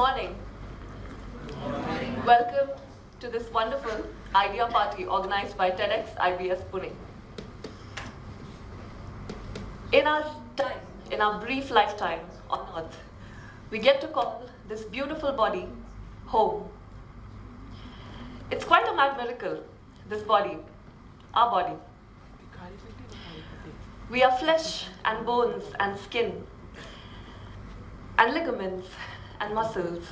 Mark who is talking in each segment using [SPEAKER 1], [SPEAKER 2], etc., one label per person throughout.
[SPEAKER 1] morning. Welcome to this wonderful idea party organized by TEDx IBS Pune. In our time, in our brief lifetime on earth, we get to call this beautiful body home. It's quite a mad miracle, this body, our body. We are flesh and bones and skin and ligaments and muscles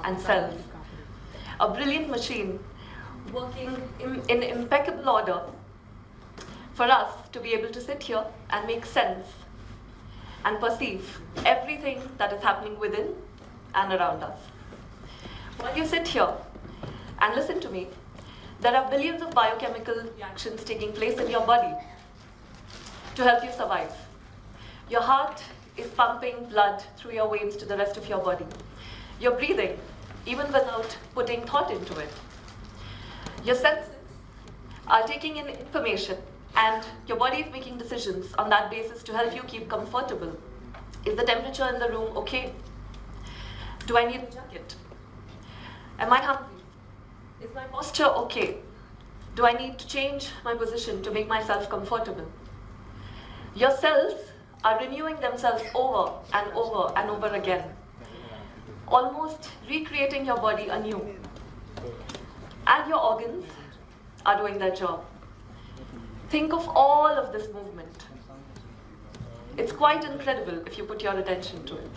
[SPEAKER 1] and cells. A brilliant machine working in impeccable order for us to be able to sit here and make sense and perceive everything that is happening within and around us. While you sit here and listen to me, there are billions of biochemical reactions taking place in your body to help you survive. Your heart is pumping blood through your veins to the rest of your body. You're breathing, even without putting thought into it. Your senses are taking in information, and your body is making decisions on that basis to help you keep comfortable. Is the temperature in the room okay? Do I need a jacket? Am I hungry? Is my posture okay? Do I need to change my position to make myself comfortable? Your cells are renewing themselves over and over and over again, almost recreating your body anew. And your organs are doing their job. Think of all of this movement. It's quite incredible if you put your attention to it.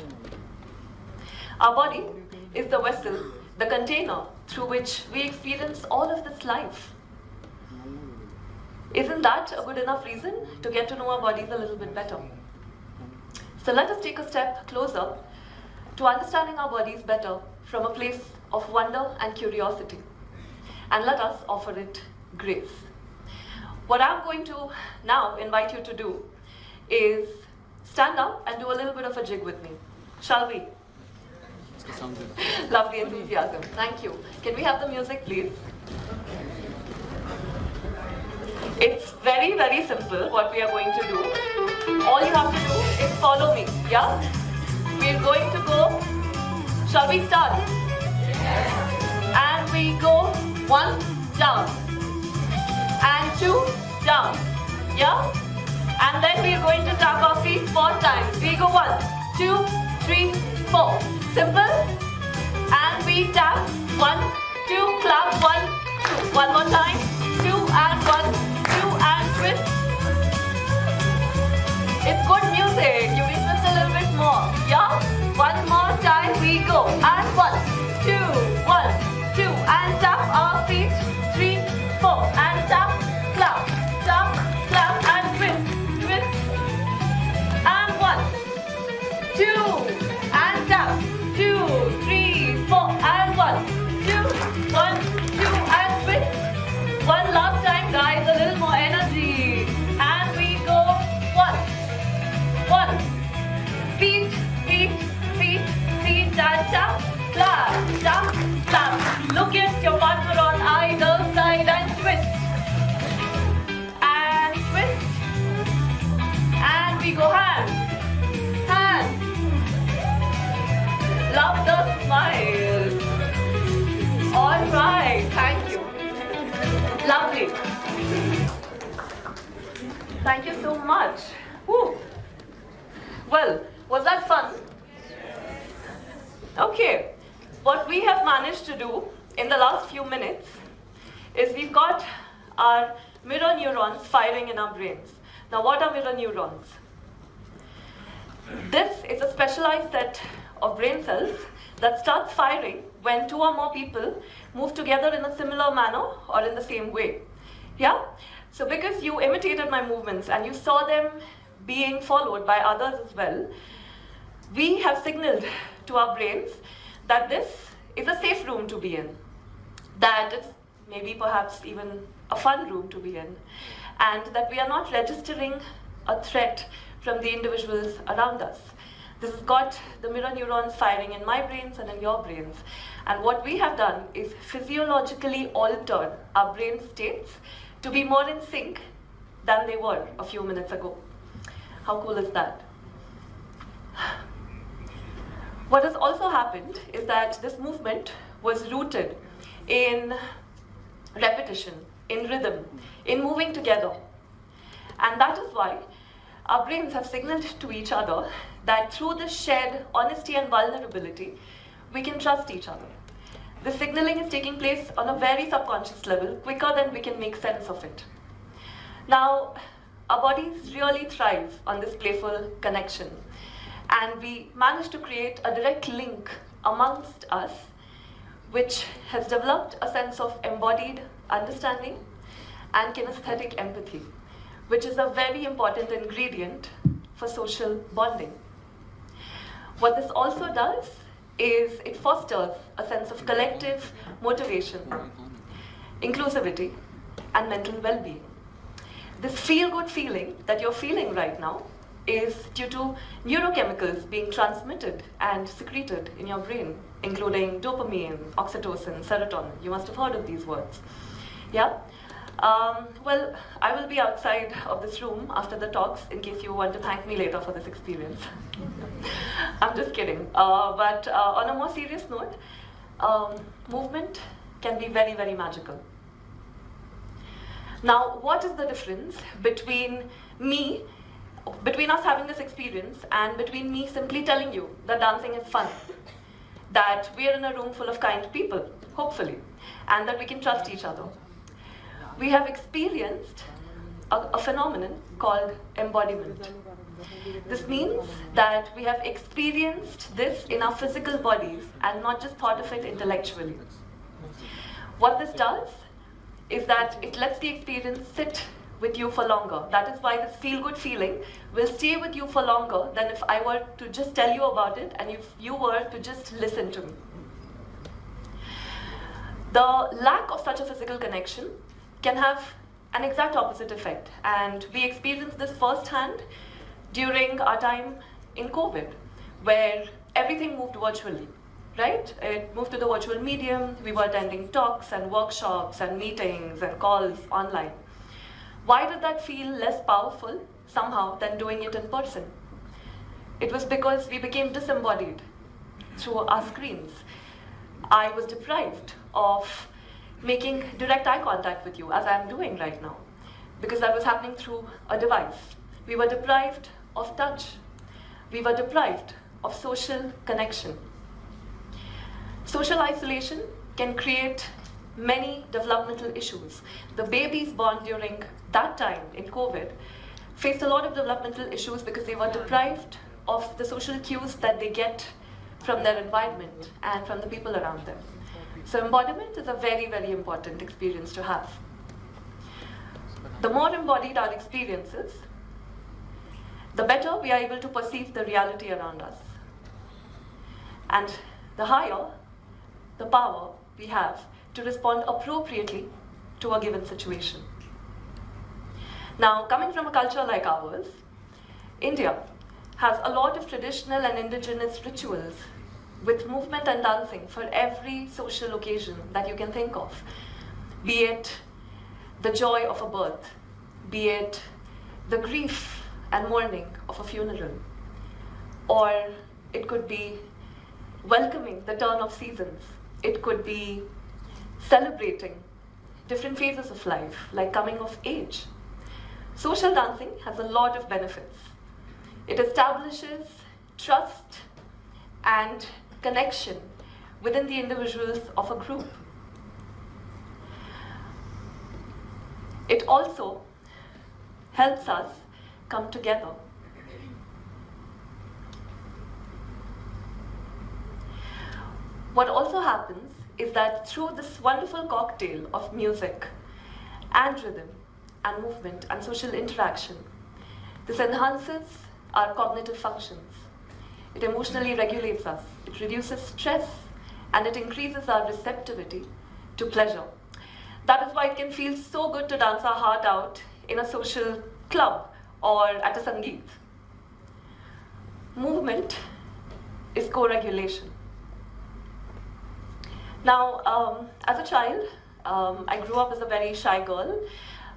[SPEAKER 1] Our body is the vessel, the container through which we experience all of this life. Isn't that a good enough reason to get to know our bodies a little bit better? So let us take a step closer to understanding our bodies better from a place of wonder and curiosity. And let us offer it grace. What I'm going to now invite you to do is stand up and do a little bit of a jig with me. Shall we? Love the enthusiasm. Thank you. Can we have the music, please? It's very, very simple what we are going to do. All you have to do is follow me, yeah? We're going to go. Shall we start? Yes. And we go 1, down. And 2, down. Yeah? And then we're going to tap our feet 4 times. We go 1, 2, 3, 4. Simple. And we tap 1, 2, clap 1, 2. One more time. 2 and 1. And twist. It's good music. You can twist a little bit more. Yeah? One more time we go. And 1, 2, 1, 2. And tap our feet. 3, 4. And tap, clap, and twist. Twist. And 1, 2. And tap. 2, 3, 4. And 1, 2, 1, 2. And twist. One last time, guys, a little more energy. And we go 1. Feet, and tap, clap. Look at your partner on either side and twist. And twist. And we go hand. Love the smile. All right, thank you. Lovely. Thank you so much. Woo. Well, was that fun? Okay. What we have managed to do in the last few minutes is we've got our mirror neurons firing in our brains. Now, what are mirror neurons? This is a specialized set of brain cells that starts firing when 2 or more people move together in a similar manner or in the same way. Yeah? So because you imitated my movements and you saw them being followed by others as well, we have signaled to our brains that this is a safe room to be in, that it's maybe perhaps even a fun room to be in, and that we are not registering a threat from the individuals around us. This has got the mirror neurons firing in my brains and in your brains. And what we have done is physiologically altered our brain states to be more in sync than they were a few minutes ago. How cool is that? What has also happened is that this movement was rooted in repetition, in rhythm, in moving together. And that is why our brains have signaled to each other that through this shared honesty and vulnerability, we can trust each other. The signaling is taking place on a very subconscious level, quicker than we can make sense of it. Now, our bodies really thrive on this playful connection, and we managed to create a direct link amongst us, which has developed a sense of embodied understanding and kinesthetic empathy, which is a very important ingredient for social bonding. What this also does is it fosters a sense of collective motivation, inclusivity, and mental well-being. This feel-good feeling that you're feeling right now is due to neurochemicals being transmitted and secreted in your brain, including dopamine, oxytocin, serotonin. You must have heard of these words. Yeah? Well, I will be outside of this room after the talks in case you want to thank me later for this experience. I'm just kidding. But on a more serious note, movement can be very, very magical. Now, what is the difference between us having this experience and between me simply telling you that dancing is fun, that we are in a room full of kind people, hopefully, and that we can trust each other? We have experienced a phenomenon called embodiment. This means that we have experienced this in our physical bodies and not just thought of it intellectually. What this does is that it lets the experience sit with you for longer. That is why this feel-good feeling will stay with you for longer than if I were to just tell you about it and if you were to just listen to me. The lack of such a physical connection can have an exact opposite effect, and we experienced this firsthand during our time in COVID, where everything moved virtually, right? It moved to the virtual medium. We were attending talks and workshops and meetings and calls online. Why did that feel less powerful somehow than doing it in person? It was because we became disembodied through our screens. I was deprived of making direct eye contact with you, as I'm doing right now, because that was happening through a device. We were deprived of touch. We were deprived of social connection. Social isolation can create many developmental issues. The babies born during that time in COVID faced a lot of developmental issues because they were deprived of the social cues that they get from their environment and from the people around them. So embodiment is a very, very important experience to have. The more embodied our experiences, the better we are able to perceive the reality around us. And the higher the power we have to respond appropriately to a given situation. Now, coming from a culture like ours, India has a lot of traditional and indigenous rituals with movement and dancing for every social occasion that you can think of, be it the joy of a birth, be it the grief and mourning of a funeral, or it could be welcoming the turn of seasons. It could be celebrating different phases of life, like coming of age. Social dancing has a lot of benefits. It establishes trust and connection within the individuals of a group. It also helps us come together. What also happens is that through this wonderful cocktail of music and rhythm and movement and social interaction, this enhances our cognitive functions. It emotionally regulates us, it reduces stress, and it increases our receptivity to pleasure. That is why it can feel so good to dance our heart out in a social club or at a Sangeet. Movement is co-regulation. Now, as a child, I grew up as a very shy girl.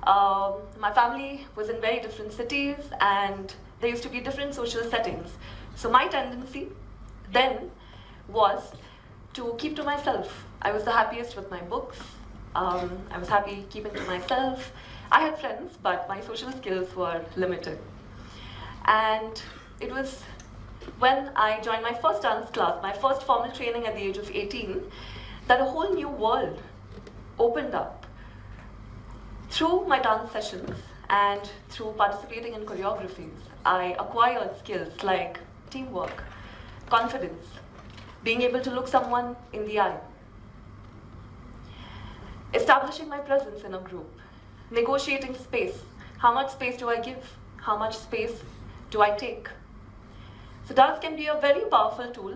[SPEAKER 1] My family was in very different cities, and there used to be different social settings. So my tendency then was to keep to myself. I was the happiest with my books. I was happy keeping to myself. I had friends, but my social skills were limited. And it was when I joined my first dance class, my first formal training at the age of 18, that a whole new world opened up. Through my dance sessions and through participating in choreographies, I acquired skills like teamwork, confidence, being able to look someone in the eye, establishing my presence in a group, negotiating space. How much space do I give? How much space do I take? So dance can be a very powerful tool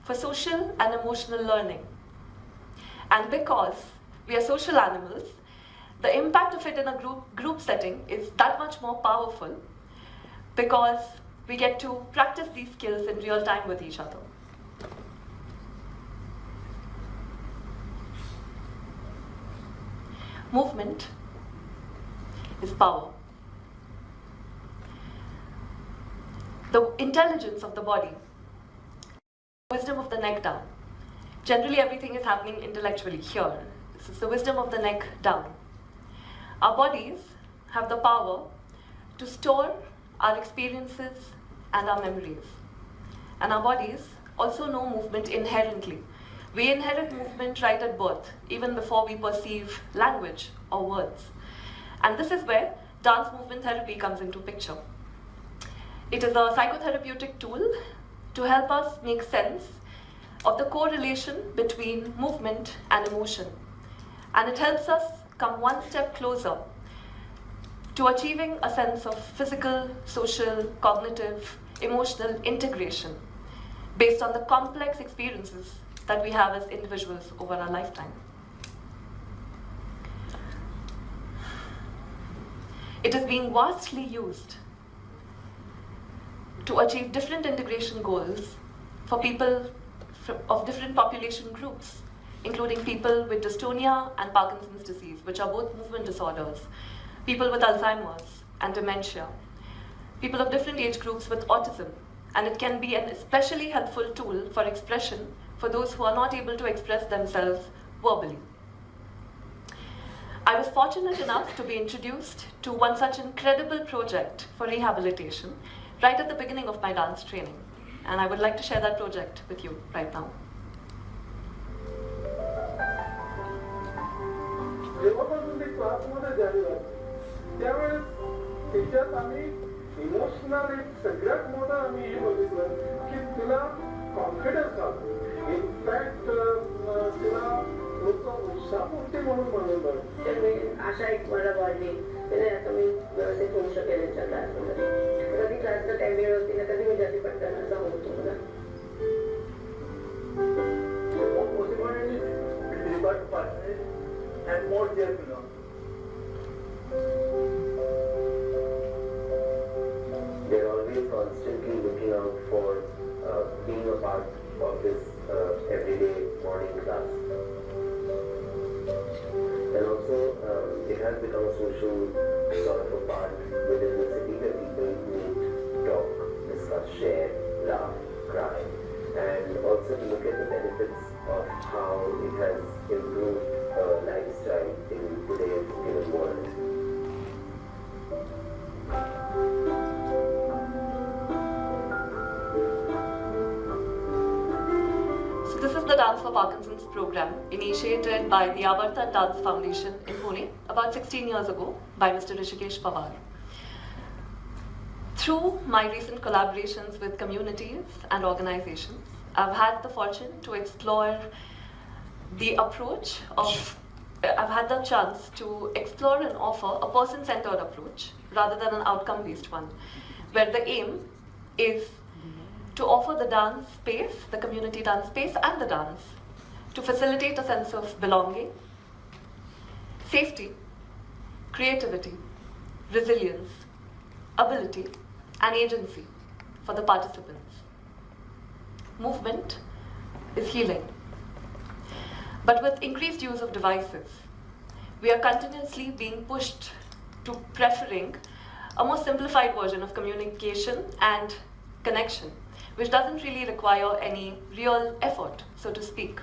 [SPEAKER 1] for social and emotional learning. And because we are social animals, the impact of it in a group setting is that much more powerful because we get to practice these skills in real time with each other. Movement is power. The intelligence of the body, wisdom of the neck down. Generally, everything is happening intellectually here. This is the wisdom of the neck down. Our bodies have the power to store our experiences and our memories. And our bodies also know movement inherently. We inherit movement right at birth, even before we perceive language or words. And this is where dance movement therapy comes into picture. It is a psychotherapeutic tool to help us make sense of the correlation between movement and emotion. And it helps us come one step closer to achieving a sense of physical, social, cognitive, emotional integration based on the complex experiences that we have as individuals over our lifetime. It is being vastly used to achieve different integration goals for people of different population groups, including people with dystonia and Parkinson's disease, which are both movement disorders, people with Alzheimer's and dementia, people of different age groups with autism, and it can be an especially helpful tool for expression for those who are not able to express themselves verbally. I was fortunate enough to be introduced to one such incredible project for rehabilitation right at the beginning of my dance training, and I would like to share that project with you right now.
[SPEAKER 2] जेव्हापासून ते क्लासमध्ये जायला त्यावेळेस त्याच्यात आम्ही emotional एक सगळ्यात मोठा आम्ही हे बघितलं की तिला कॉन्फिडन्स आला. इनफॅक्ट तिला लोक उत्साहपूर्ती म्हणून बनवलं.
[SPEAKER 3] त्यामुळे आशा एक मला वाढली त्याने आता मी व्यवस्थित होऊ शकेल याच्या क्लासमध्ये. कधी क्लासचा टाइम वेळ होती ना कधी मी जाती पटकन असा होतो मला.
[SPEAKER 2] And more dear to know.
[SPEAKER 4] They're always constantly looking out for being a part of this everyday morning class. And also, it has become a social sort of a part within the city where people meet, talk, discuss, share, laugh, cry, and also to look at the benefits of how it has improved lifestyle in today's given world.
[SPEAKER 1] So this is the Dance for Parkinson's program initiated by the Avarta Dance Foundation in Pune about 16 years ago by Mr. Rishikesh Pawar. Through my recent collaborations with communities and organizations, I've had the fortune to explore the approach of, I've had the chance to explore and offer a person-centered approach rather than an outcome-based one, where the aim is to offer the dance space, the community dance space and the dance, to facilitate a sense of belonging, safety, creativity, resilience, ability, and agency for the participants. Movement is healing. But with increased use of devices, we are continuously being pushed to preferring a more simplified version of communication and connection, which doesn't really require any real effort, so to speak.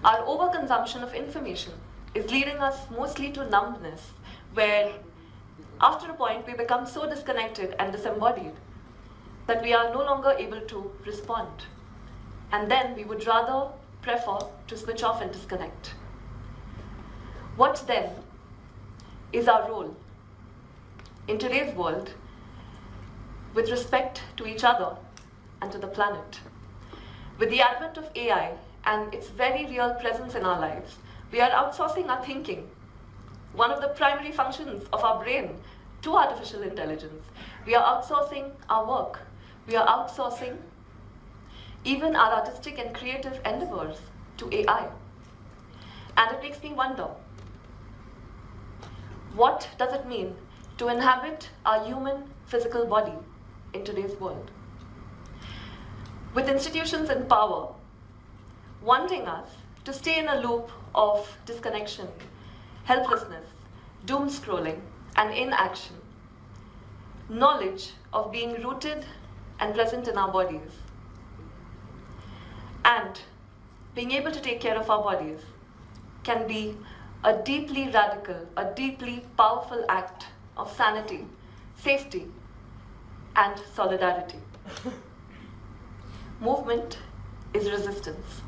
[SPEAKER 1] Our overconsumption of information is leading us mostly to numbness, where after a point we become so disconnected and disembodied that we are no longer able to respond. And then we would rather prefer to switch off and disconnect. What then is our role in today's world with respect to each other and to the planet? With the advent of AI and its very real presence in our lives, we are outsourcing our thinking, one of the primary functions of our brain, to artificial intelligence. We are outsourcing our work. We are outsourcing even our artistic and creative endeavors to AI. And it makes me wonder, what does it mean to inhabit our human physical body in today's world? With institutions in power wanting us to stay in a loop of disconnection, helplessness, doom scrolling, and inaction, knowledge of being rooted and present in our bodies, and being able to take care of our bodies can be a deeply radical, a deeply powerful act of sanity, safety, and solidarity. Movement is resistance.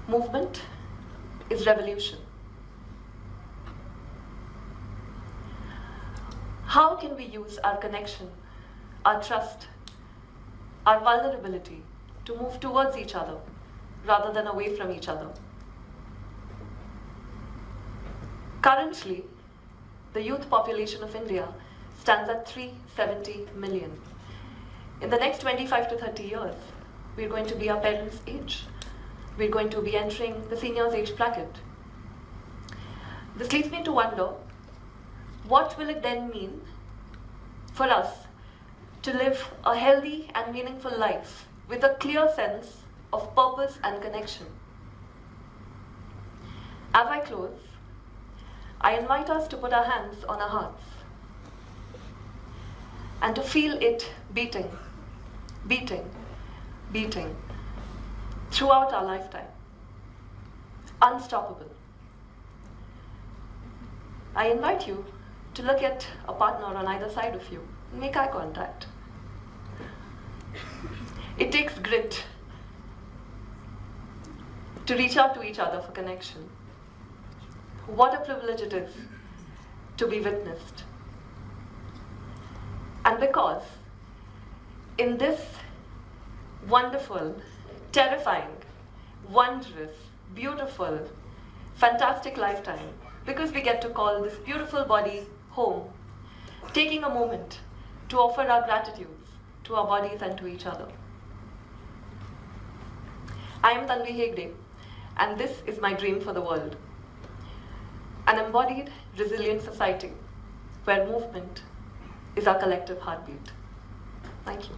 [SPEAKER 1] Movement is revolution. How can we use our connection, our trust, our vulnerability to move towards each other rather than away from each other? Currently, the youth population of India stands at 370 million. In the next 25 to 30 years, we're going to be our parents' age. We're going to be entering the seniors' age bracket. This leads me to wonder, what will it then mean for us to live a healthy and meaningful life with a clear sense of purpose and connection? As I close, I invite us to put our hands on our hearts and to feel it beating, beating, beating throughout our lifetime. Unstoppable. I invite you to look at a partner on either side of you and make eye contact. It takes grit to reach out to each other for connection. What a privilege it is to be witnessed. And because in this wonderful, terrifying, wondrous, beautiful, fantastic lifetime, because we get to call this beautiful body home, taking a moment to offer our gratitudes to our bodies and to each other. I am Tanvi Hegde, and this is my dream for the world. An embodied, resilient society where movement is our collective heartbeat. Thank you.